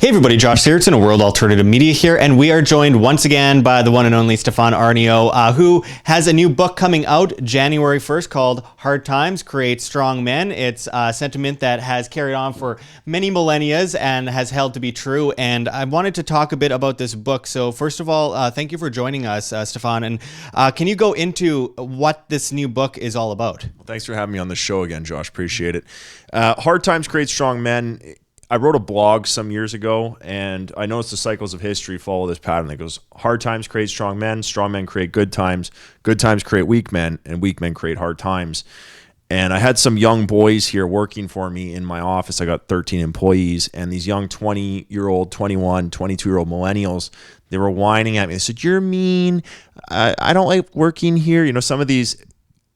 Hey everybody, Josh Sigurdson of World Alternative Media here, and we are joined once again by the one and only Stefan Aarnio, who has a new book coming out January 1st called Hard Times Create Strong Men. It's a sentiment that has carried on for many millennia and has held to be true, and I wanted to talk a bit about this book. So first of all, thank you for joining us, Stefan, and can you go into what this new book is all about? Well, thanks for having me on the show again, Josh. Appreciate it. Hard Times Create Strong Men. I wrote a blog some years ago, and I noticed the cycles of history follow this pattern. It goes, hard times create strong men create good times create weak men, and weak men create hard times. And I had some young boys here working for me in my office. I got 13 employees, and these young 20-year-old, 21, 22-year-old millennials, they were whining at me. They said, "You're mean. I don't like working here." You know, some of these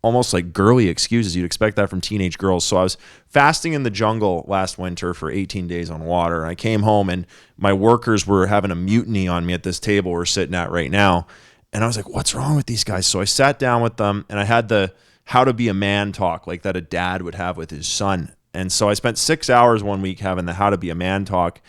almost like girly excuses. You'd expect that from teenage girls. So I was fasting in the jungle last winter for 18 days on water. And I came home and my workers were having a mutiny on me at this table we're sitting at right now. And I was like, what's wrong with these guys? So I sat down with them and I had the how to be a man talk like that a dad would have with his son. And so I spent 6 hours one week having the how to be a man talk.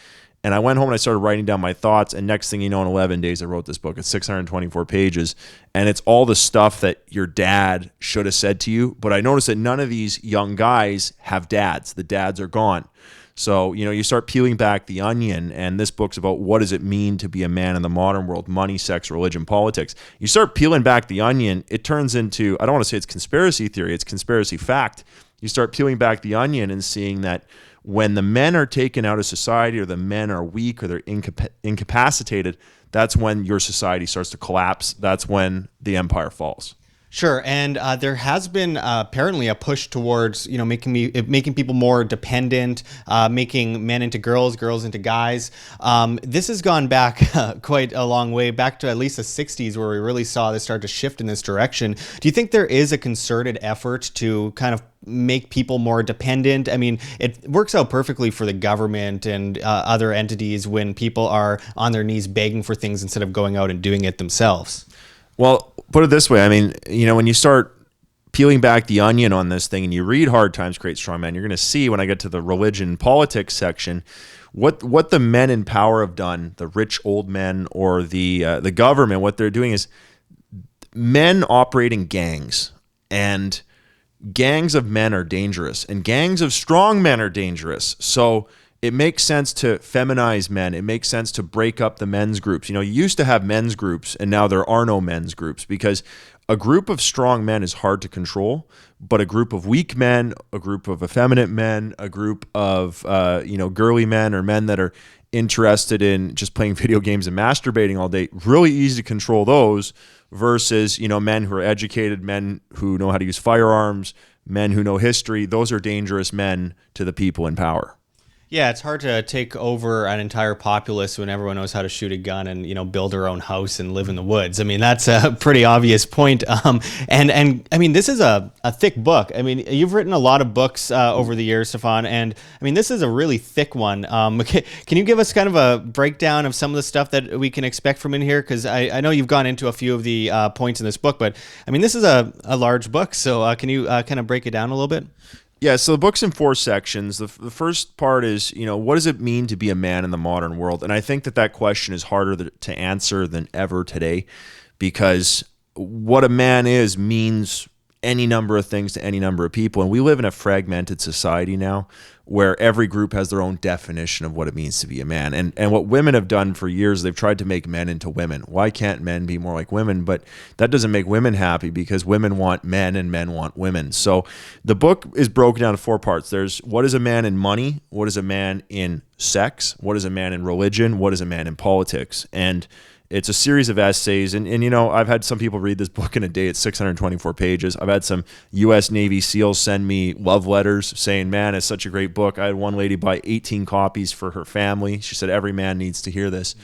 And I went home and I started writing down my thoughts. And next thing you know, in 11 days, I wrote this book. It's 624 pages. And it's all the stuff that your dad should have said to you. But I noticed that none of these young guys have dads. The dads are gone. So, you know, you start peeling back the onion. And this book's about what does it mean to be a man in the modern world? Money, sex, religion, politics. You start peeling back the onion, it turns into, I don't want to say it's conspiracy theory, it's conspiracy fact. You start peeling back the onion and seeing that when the men are taken out of society or the men are weak or they're incapacitated, that's when your society starts to collapse. That's when the empire falls. Sure, and there has been apparently a push towards, you know, making people more dependent, making men into girls, girls into guys. This has gone back quite a long way, back to at least the 60s, where we really saw this start to shift in this direction. Do you think there is a concerted effort to kind of make people more dependent? I mean, it works out perfectly for the government and other entities when people are on their knees begging for things instead of going out and doing it themselves. Well, put it this way. I mean, you know, when you start peeling back the onion on this thing and you read Hard Times Create Strong Men, you're going to see when I get to the religion and politics section, what the men in power have done, the rich old men or the government, what they're doing is men operate in gangs, and gangs of men are dangerous, and gangs of strong men are dangerous. So it makes sense to feminize men. It makes sense to break up the men's groups. You know, you used to have men's groups, and now there are no men's groups because a group of strong men is hard to control, but a group of weak men, a group of effeminate men, a group of girly men or men that are interested in just playing video games and masturbating all day, really easy to control those versus, you know, men who are educated, men who know how to use firearms, men who know history. Those are dangerous men to the people in power. Yeah, it's hard to take over an entire populace when everyone knows how to shoot a gun and, you know, build their own house and live in the woods. I mean, that's a pretty obvious point. And I mean, this is a thick book. I mean, you've written a lot of books over the years, Stefan, and I mean, this is a really thick one. Can you give us kind of a breakdown of some of the stuff that we can expect from in here? Because I know you've gone into a few of the points in this book, but I mean, this is a large book. So can you kind of break it down a little bit? Yeah, so the book's in 4 sections. The first part is, you know, what does it mean to be a man in the modern world? And I think that question is harder to answer than ever today, because what a man is means any number of things to any number of people. And we live in a fragmented society now where every group has their own definition of what it means to be a man. And what women have done for years, they've tried to make men into women. Why can't men be more like women? But that doesn't make women happy because women want men and men want women. So the book is broken down to 4 parts. There's what is a man in money? What is a man in sex? What is a man in religion? What is a man in politics? And it's a series of essays, and you know, I've had some people read this book in a day. It's 624 pages. I've had some U.S. Navy SEALs send me love letters saying, man, it's such a great book. I had one lady buy 18 copies for her family. She said, every man needs to hear this.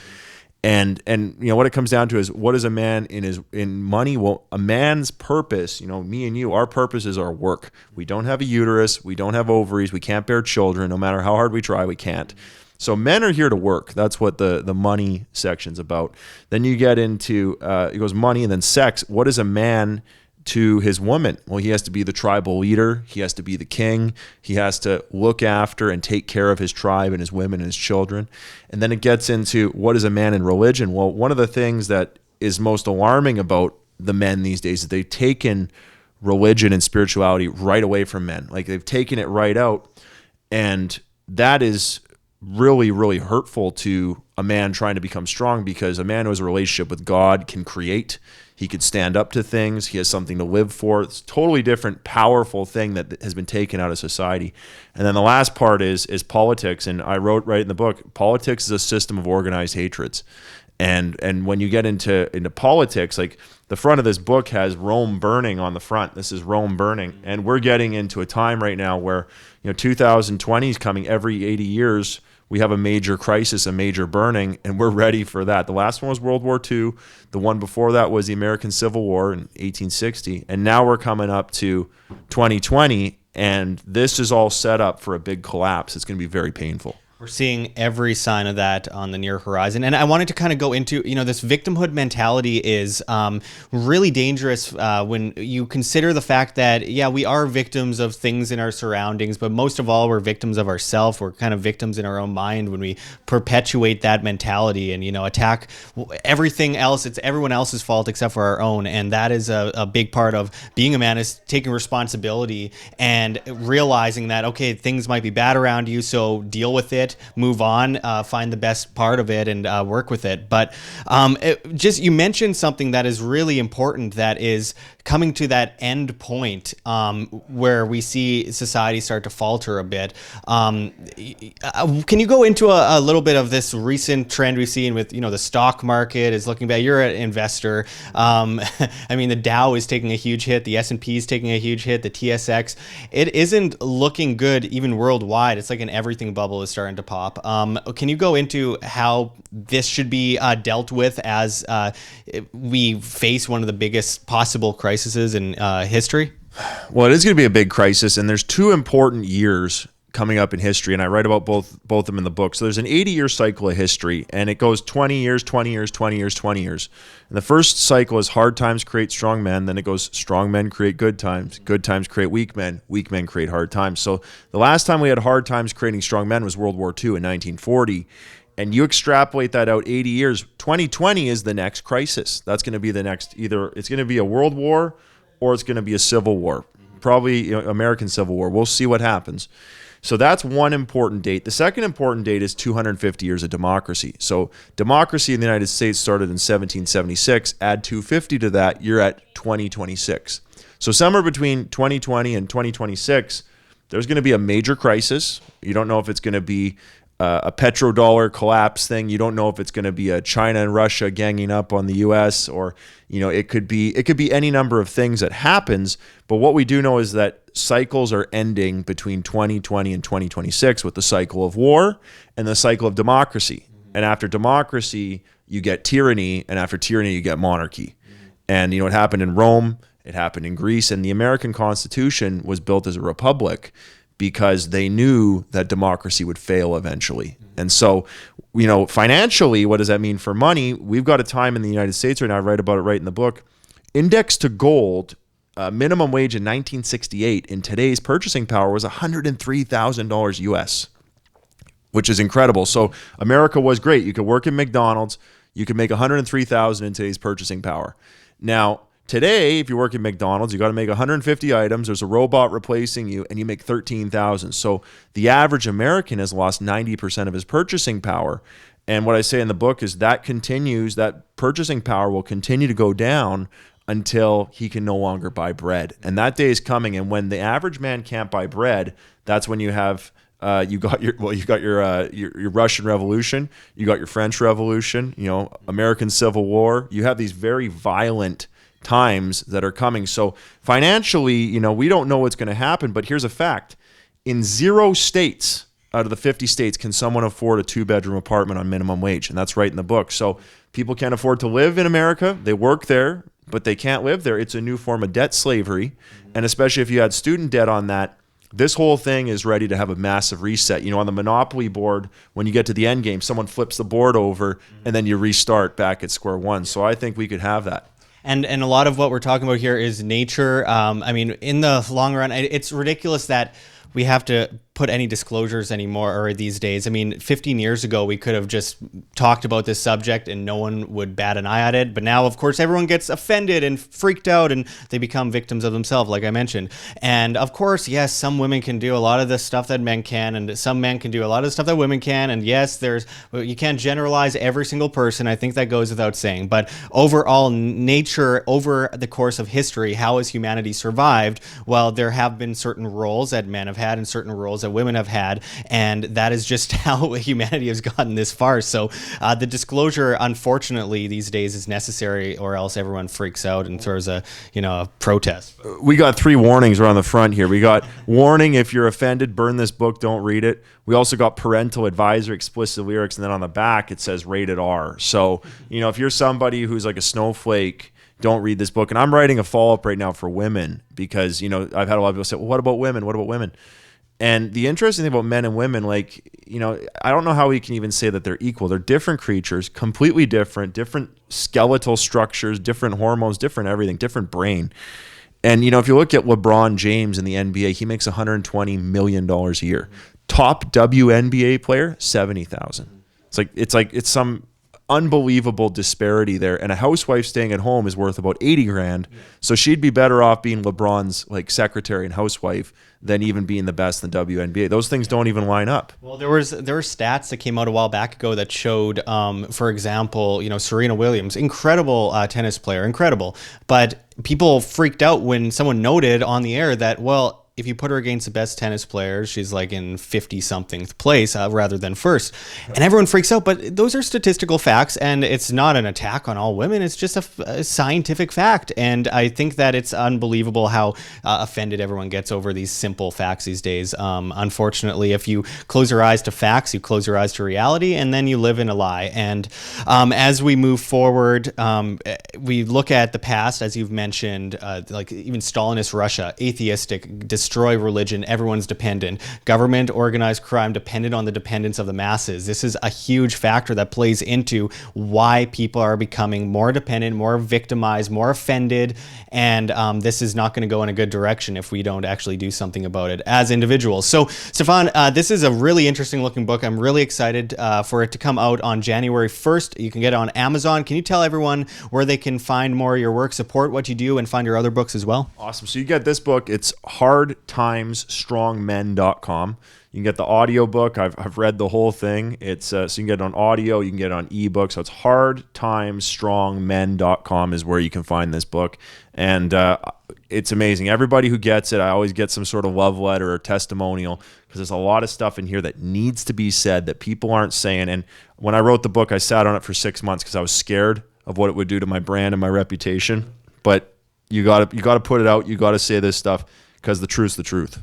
And you know, what it comes down to is, what is a man in money? Well, a man's purpose, you know, me and you, our purpose is our work. We don't have a uterus. We don't have ovaries. We can't bear children. No matter how hard we try, we can't. So men are here to work. That's what the money section's about. Then you get into, it goes money and then sex. What is a man to his woman? Well, he has to be the tribal leader. He has to be the king. He has to look after and take care of his tribe and his women and his children. And then it gets into, what is a man in religion? Well, one of the things that is most alarming about the men these days is they've taken religion and spirituality right away from men. Like, they've taken it right out. And that is really, really hurtful to a man trying to become strong, because a man who has a relationship with God can create. He could stand up to things. He has something to live for. It's a totally different, powerful thing that has been taken out of society. And then the last part is politics. And I wrote right in the book, politics is a system of organized hatreds. And when you get into politics, like, the front of this book has Rome burning on the front. This is Rome burning. And we're getting into a time right now where, 2020 is coming. Every 80 years, we have a major crisis, a major burning, and we're ready for that. The last one was World War II. The one before that was the American Civil War in 1860. And now we're coming up to 2020, and this is all set up for a big collapse. It's going to be very painful. We're seeing every sign of that on the near horizon. And I wanted to kind of go into, this victimhood mentality is really dangerous when you consider the fact that, we are victims of things in our surroundings, but most of all, we're victims of ourselves. We're kind of victims in our own mind when we perpetuate that mentality and, attack everything else. It's everyone else's fault except for our own. And that is a big part of being a man, is taking responsibility and realizing that, okay, things might be bad around you, so deal with it. Move on, find the best part of it, and work with it. But you mentioned something that is really important, that is coming to that end point where we see society start to falter a bit. Can you go into a little bit of this recent trend we've seen with, the stock market is looking bad? You're an investor. The Dow is taking a huge hit. The S&P is taking a huge hit. The TSX. It isn't looking good even worldwide. It's like an everything bubble is starting to pop. Can you go into how this should be dealt with as we face one of the biggest possible crises in history? Well, it is going to be a big crisis, and there's two important years coming up in history, and I write about both of them in the book. So there's an 80-year cycle of history, and it goes 20 years, 20 years, 20 years, 20 years. And the first cycle is hard times create strong men. Then it goes strong men create good times create weak men create hard times. So the last time we had hard times creating strong men was World War II in 1940. And you extrapolate that out 80 years, 2020 is the next crisis. That's going to be the next, either it's going to be a world war or it's going to be a civil war, probably American Civil War. We'll see what happens. So that's one important date. The second important date is 250 years of democracy. So democracy in the United States started in 1776. Add 250 to that, you're at 2026. So somewhere between 2020 and 2026, there's going to be a major crisis. You don't know if it's going to be a petrodollar collapse thing. You don't know if it's going to be a China and Russia ganging up on the U.S. or, it could be any number of things that happens. But what we do know is that cycles are ending between 2020 and 2026 with the cycle of war and the cycle of democracy. And after democracy, you get tyranny, and after tyranny, you get monarchy. And, it happened in Rome, it happened in Greece, and the American Constitution was built as a republic because they knew that democracy would fail eventually. And so, financially, what does that mean for money? We've got a time in the United States right now, I write about it right in the book, indexed to gold, minimum wage in 1968 in today's purchasing power was $103,000 US, which is incredible. So America was great. You could work in McDonald's, you could make $103,000 in today's purchasing power. Now, today, if you work at McDonald's, you got to make 150 items. There's a robot replacing you, and you make $13,000. So the average American has lost 90% of his purchasing power. And what I say in the book is that continues, that purchasing power will continue to go down until he can no longer buy bread. And that day is coming. And when the average man can't buy bread, that's when you have you got your Russian Revolution, you got your French Revolution, American Civil War. You have these very violent times that are coming. So financially, we don't know what's going to happen, but here's a fact. In 0 states out of the 50 states can someone afford a 2-bedroom apartment on minimum wage, and that's right in the book. So people can't afford to live in America. They work there, but they can't live there. It's a new form of debt slavery, and especially if you had student debt on that, this whole thing is ready to have a massive reset. On the Monopoly board, when you get to the end game, someone flips the board over, and then you restart back at square one. So I think we could have that. And a lot of what we're talking about here is nature. I mean, in the long run, it's ridiculous that we have to put any disclosures anymore or these days. I mean, 15 years ago, we could have just talked about this subject and no one would bat an eye at it. But now, of course, everyone gets offended and freaked out and they become victims of themselves, like I mentioned. And of course, yes, some women can do a lot of the stuff that men can, and some men can do a lot of the stuff that women can. And yes, you can't generalize every single person. I think that goes without saying. But overall, nature, over the course of history, how has humanity survived? Well, there have been certain roles that men have had and certain roles that women have had, and that is just how humanity has gotten this far. So the disclosure, unfortunately, these days is necessary, or else everyone freaks out and throws a protest. We got 3 warnings around the front here. We got warning: if you're offended, burn this book, don't read it. We also got parental advisory, explicit lyrics, and then on the back it says rated R. So if you're somebody who's like a snowflake, don't read this book. And I'm writing a follow-up right now for women because I've had a lot of people say, well, what about women? What about women? And the interesting thing about men and women, I don't know how we can even say that they're equal. They're different creatures, completely different skeletal structures, different hormones, different everything, different brain. And, if you look at LeBron James in the NBA, he makes $120 million a year. Top WNBA player, $70,000. It's some unbelievable disparity there. And a housewife staying at home is worth about 80 grand. So she'd be better off being LeBron's secretary and housewife than even being the best in WNBA. Those things don't even line up. Well, there were stats that came out a while back ago that showed, for example, Serena Williams, incredible tennis player, incredible. But people freaked out when someone noted on the air that, well, if you put her against the best tennis players, she's like in 50-something place rather than first. And everyone freaks out. But those are statistical facts, and it's not an attack on all women. It's just a scientific fact. And I think that it's unbelievable how offended everyone gets over these simple facts these days. Unfortunately, if you close your eyes to facts, you close your eyes to reality, and then you live in a lie. And as we move forward, we look at the past, as you've mentioned, like even Stalinist Russia, atheistic, destroy religion, everyone's dependent. Government, organized crime, dependent on the dependence of the masses. This is a huge factor that plays into why people are becoming more dependent, more victimized, more offended, and this is not going to go in a good direction if we don't actually do something about it as individuals. So, Stefan, this is a really interesting looking book. I'm really excited for it to come out on January 1st. You can get it on Amazon. Can you tell everyone where they can find more of your work, support what you do, and find your other books as well? Awesome. So you get this book. It's hardtimesstrongmen.com. You can get the audio book. I've read the whole thing. It's so you can get it on audio, you can get it on ebook. So it's hardtimesstrongmen.com is where you can find this book. And it's amazing. Everybody who gets it, I always get some sort of love letter or testimonial, because there's a lot of stuff in here that needs to be said that people aren't saying. And when I wrote the book, I sat on it for 6 months because I was scared of what it would do to my brand and my reputation. But you got to put it out. You got to say this stuff, because the truth's the truth.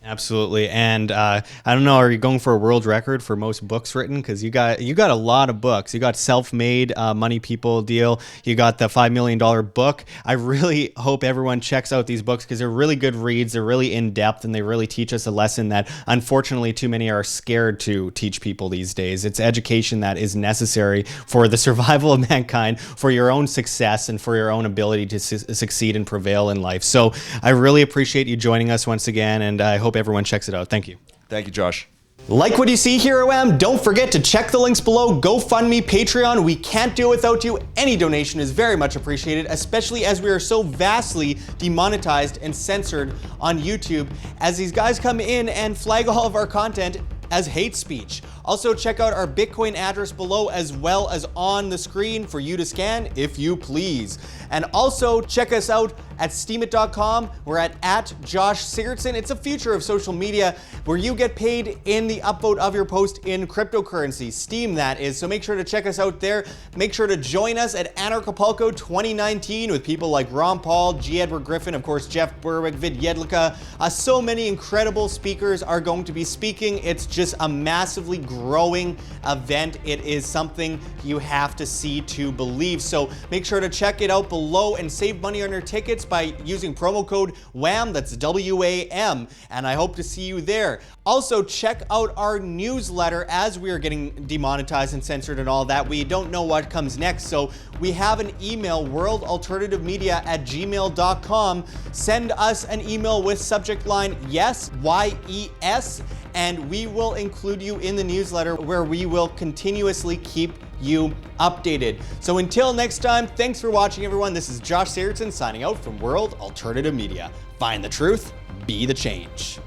Absolutely. And I don't know, are you going for a world record for most books written? Because you got a lot of books. You got Self-Made, Money People Deal. You got the $5 million book. I really hope everyone checks out these books, because they're really good reads. They're really in-depth, and they really teach us a lesson that unfortunately too many are scared to teach people these days. It's education that is necessary for the survival of mankind, for your own success, and for your own ability to succeed and prevail in life. So I really appreciate you joining us once again, and I hope everyone checks it out. Thank you. Thank you, Josh. Like what you see here, OM? Don't forget to check the links below. GoFundMe, Patreon. We can't do it without you. Any donation is very much appreciated, especially as we are so vastly demonetized and censored on YouTube, as these guys come in and flag all of our content as hate speech. Also, check out our Bitcoin address below, as well as on the screen for you to scan if you please. And also check us out at steemit.com. We're at Josh Sigurdson. It's a future of social media where you get paid in the upvote of your post in cryptocurrency, Steem that is. So make sure to check us out there. Make sure to join us at Anarchapulco 2019 with people like Ron Paul, G. Edward Griffin, of course, Jeff Berwick, Vid Jedlicka. So many incredible speakers are going to be speaking. It's just a massively growing event. It is something you have to see to believe. So make sure to check it out below and save money on your tickets tickets by using promo code WHAM, that's WAM, and I hope to see you there. Also, check out our newsletter as we are getting demonetized and censored and all that. We don't know what comes next, so we have an email, worldalternativemedia@gmail.com. Send us an email with subject line yes, YES, and we will include you in the newsletter where we will continuously keep you updated. So until next time, thanks for watching, everyone. This is Josh Sigurdson signing out from World Alternative Media. Find the truth, be the change.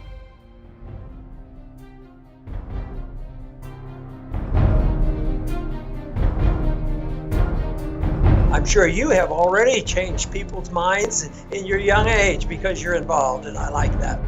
I'm sure you have already changed people's minds in your young age because you're involved, and I like that.